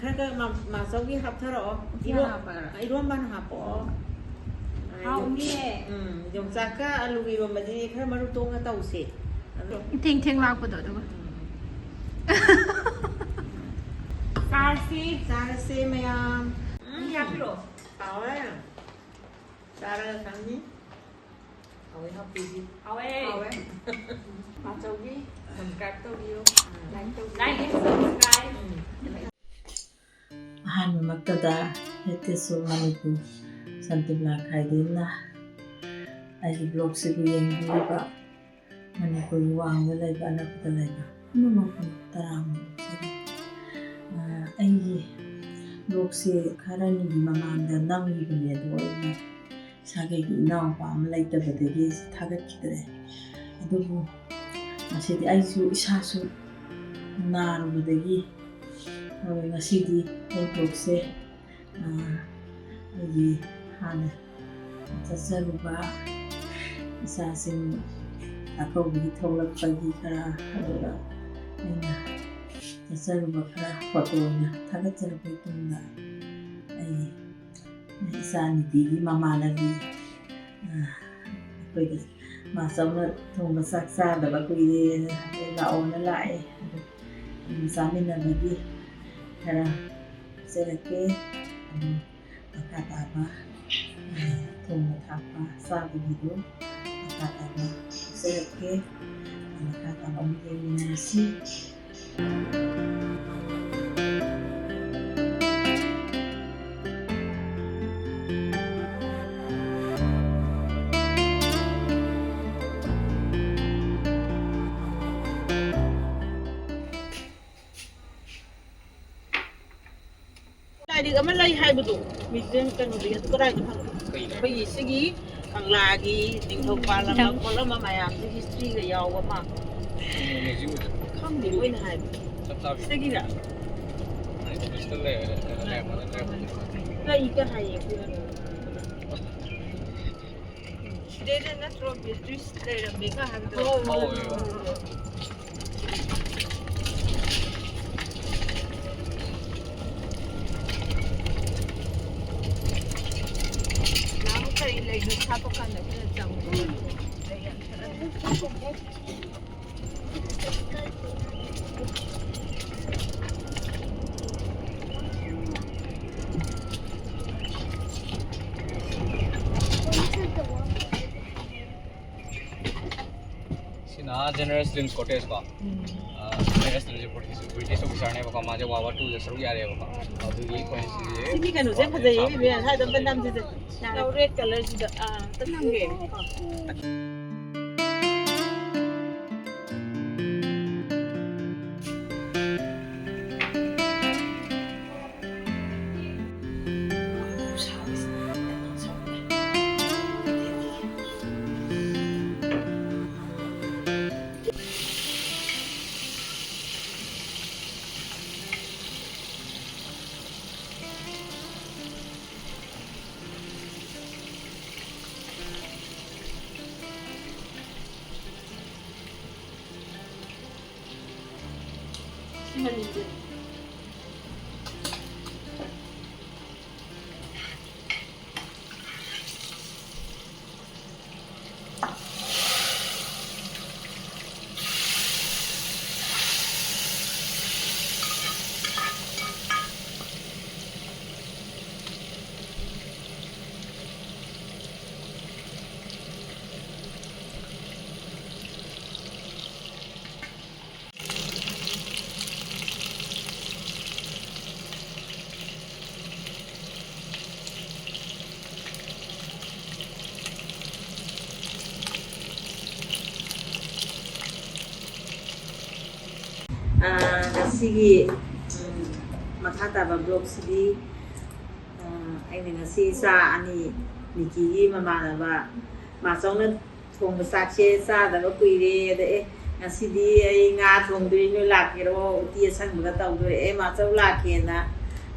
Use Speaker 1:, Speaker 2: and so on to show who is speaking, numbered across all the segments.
Speaker 1: khá mà sau khi học thở rõ iron ban học bỏ
Speaker 2: hao nghe
Speaker 1: dùng ra cái aluvi mà đi khá mà tung cái tàu xịt
Speaker 2: thình thình lao của tôi đúng không
Speaker 1: Sarsi mày nhắc rồi tao đấy Sara thằng gì ấy học gì
Speaker 2: ấy
Speaker 1: mà châu gì mình cắt tao điêu
Speaker 2: đây subscribe
Speaker 3: Han magtada hete so manipu santibla khaidina ai blog se bu yeng ba manipu wang lai ba na pa lai ba no ma pu taram ai blog se kharani bi mamam da nam ni bi do ai sage gi na pa am lai ta ba de gi thagat kidre adubu asidi ai su isa su na ru de gi ngasidi ay blogse ay hana tsasaruba isasing ako bitholak pagi kara aduga ayna tsasaruba kara photo na thagatsarbe tungna ay isani digi mamana gi koida masawna thongba saksa da ba kuide laona lai samina bagi kara serake akataba thong thapa sa bidu akataba serake akataba umgenasi
Speaker 1: đi cái mấy hai bữa tụ mình trên cái nó đi có đây cái bây giờ sẽ gì thằng là gì tình thông qua là nó có lắm mà mày làm cái history cái giàu quá mà không thì quên hai sẽ gì đó cái hai gì cũng đây là natural twist đây là mình có hàng đồ lấy nước sáp vào cái này là trồng đây
Speaker 4: Sina General Slim Cottage का General Slim जो British officer ने बका माजे वावा to जैसे रुक यार है बका और तो ये कोई चीज़
Speaker 1: Sini kan udah pada ini biar saya dapat enam jadi. Nah, red color juga. Tenang ke? Sige, makataba blog sige. Ay ngasi sa ani niki mama ba masong na thong sa che sa da ba kuire de ngasi di ay nga thong dui no la ke ro ti sang ba ta do e ma chaw la ke na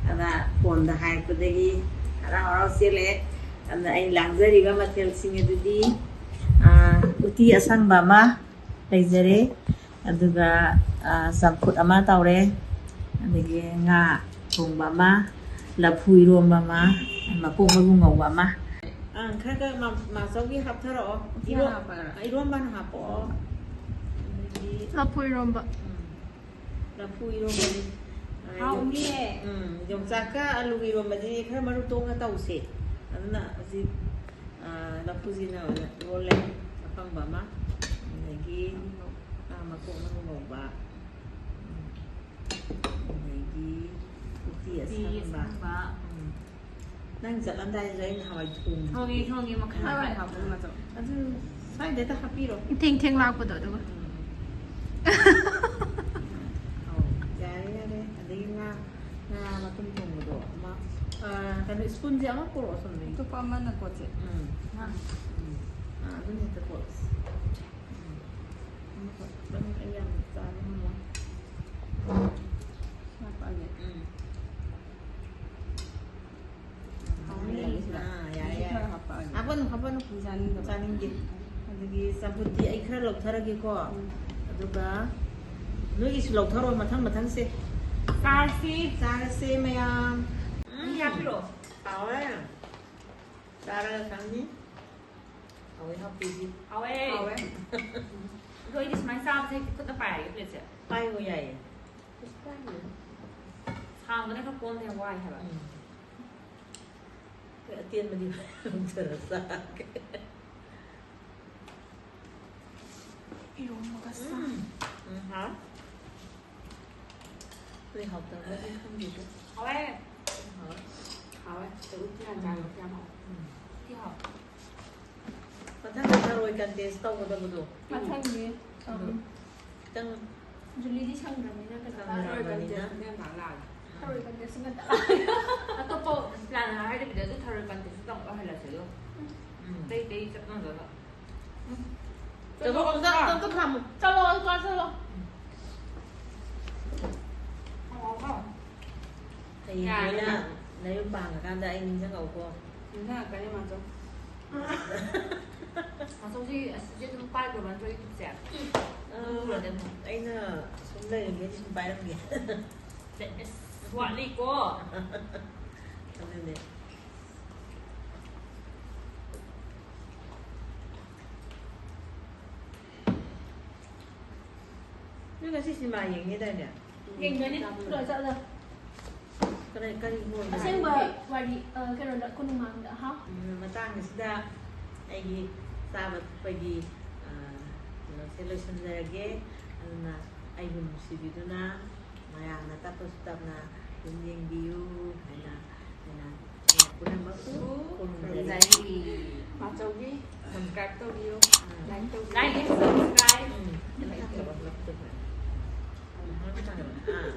Speaker 1: ana phone da hai ko de gi ara ro se le ana ay langzari ba mathel singe du di uti asang ba ma leizare aduga samput ama tawre adagi nga thùng bà má là phui luôn bà má mà cô mới cũng ngầu bà má khác cái mà sau khi học thở rõ iron ban học bỏ
Speaker 2: เราพูดรวมแบบ
Speaker 1: là phui luôn bà đi
Speaker 2: เอาเนี่ย
Speaker 1: dùng ra cái alu iron bà đi cái mà tông cái tàu xe anh nè gì là phui gì nào rồi lên bằng bà má lagi mà cô mới cũng ngầu bà lagi putih ya
Speaker 2: ดี
Speaker 1: sama
Speaker 2: สัก
Speaker 1: bà
Speaker 2: บะ
Speaker 1: นั่งจัดอันใดใจหอยทุง
Speaker 2: ทองนี้มาขายอะไรครับมาจ้ะ
Speaker 1: อันนี้ใช่เดี๋ยวจะฮับปี้หรอ
Speaker 2: ทิ้งลากไปตัวดู
Speaker 1: เอาใจเลยอันนี้งามาตุ้มตุ่มมาดูมาแต่ในสกุลเจ้ามาโกรธสมัย
Speaker 2: ตัวประมาณนั้นก็จะ
Speaker 1: อันนี้ตะโกนมันไอ้ยังจานมันวะ
Speaker 2: มาไปเลย
Speaker 1: Apa janin gitu. Jadi samputi ai khara lok thara gi ko. Aduga no is lok tharo mathang se.
Speaker 2: กาซี
Speaker 1: Sara se mayam.
Speaker 2: อยากพี่หรอ
Speaker 1: Awe. Sara kami. Awe happy di.
Speaker 2: เอาไว้โดยดิสมันทราบใช่ก็จะไปก็เลยจะ
Speaker 1: Pai go yai.
Speaker 2: ทางก็ได้เขาโกนแทนไหวใช่ป่ะ
Speaker 1: Ke tian ma di. Terasa.
Speaker 2: พี่รู้มันก็ซ่า
Speaker 1: Hả? Tôi học từ cái không gì hết.
Speaker 2: เอาไว้
Speaker 1: Hả?
Speaker 2: เอาไว้จะอุ้ยที่อาจารย์จะเอาที่หอบ
Speaker 1: Mà thằng người ta rồi cần tiền stone đâu được.
Speaker 2: มาช่างนี้
Speaker 1: Tăng
Speaker 2: จุลีที่ช่างแบบนี้น่าจะทำได้กันเจอเนี่ยหลังหลังทำกันเจอซึ่งกันแต่แล้วก็โปะหลังให้เดี๋ยวจะทำกันเจอซึ่งต้องเอาให้เราเสียได้จะต้องเดี๋ยว
Speaker 1: Tôi không làm.
Speaker 2: จะรอก่อนจะรอเอาเอา
Speaker 1: Thì thế là lấy bằng cả can anh chắc ngầu cô.
Speaker 2: 你看赶紧马走马走去就这么快个完就一直讲
Speaker 1: Anh là xuống đây là cái gì bài lắm kìa.
Speaker 2: quản lý cô
Speaker 1: Cho nên này. Nhưng cái gì mà như đây nè.
Speaker 2: nhìn cái này rồi sao rồi
Speaker 1: Cái này mua.
Speaker 2: xem bởi quản lý cái rồi đợi con mang đã hả
Speaker 1: Mà tăng cái sida ai sabat pagi selection lagi na ay musibido na mayang natapos tap na yung view na kunang baku kunang
Speaker 2: dạy mà châu đi subscribe tôi yêu like subscribe